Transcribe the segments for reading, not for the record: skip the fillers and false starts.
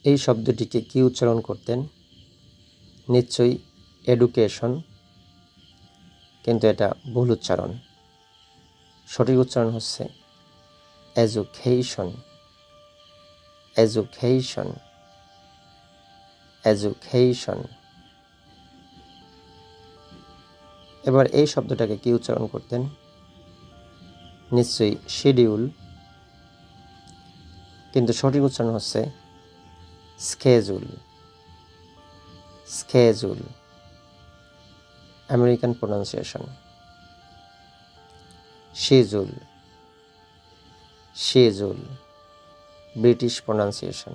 এই শব্দটিকে কি উচ্চারণ করতেন? নিশ্চয়ই এডুকেশন, কিন্তু এটা ভুল উচ্চারণ। সঠিক উচ্চারণ হচ্ছে এজুকেশন, এজুকেশন, এজুকেশন। এবার এই শব্দটাকে কি উচ্চারণ করতেন? নিশ্চয়ই শিডিউল, কিন্তু সঠিক উচ্চারণ হচ্ছে schedule, schedule, American pronunciation. Schedule, schedule, British pronunciation.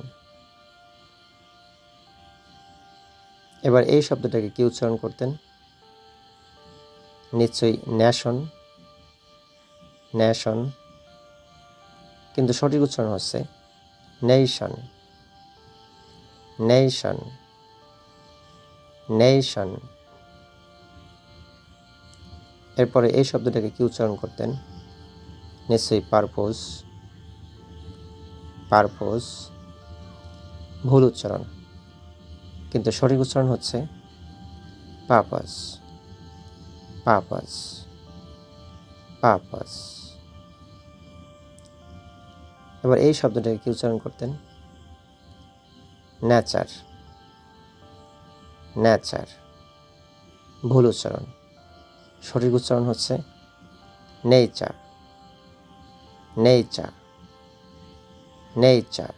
এবার এই শব্দটাকে কি উচ্চারণ করতেন? নিশ্চয়ই ন্যাশন, ন্যাশন, কিন্তু সঠিক উচ্চারণ হচ্ছে নেশন, নেশন, নেশন। এরপরে এই শব্দটাকে কি উচ্চারণ করতেন? নিশ্চয়ই পারপোজ, পারপোজ, ভুল উচ্চারণ, কিন্তু সঠিক উচ্চারণ হচ্ছে পারপাস, পারপাস, পারপাস। এবার এই শব্দটাকে কি উচ্চারণ করতেন? নেচার, নেচার, ভুল উচ্চারণ, সঠিক উচ্চারণ হচ্ছে নেচার, নেচার, নেচার।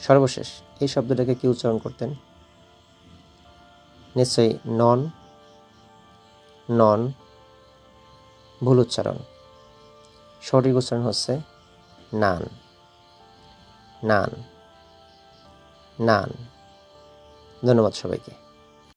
সর্বশেষ এই শব্দটাকে কি উচ্চারণ করতেন? নিশ্চয়ই নন, নন, ভুল উচ্চারণ, সঠিক উচ্চারণ হচ্ছে নান, নান, নান। ধন্যবাদ সবাইকে।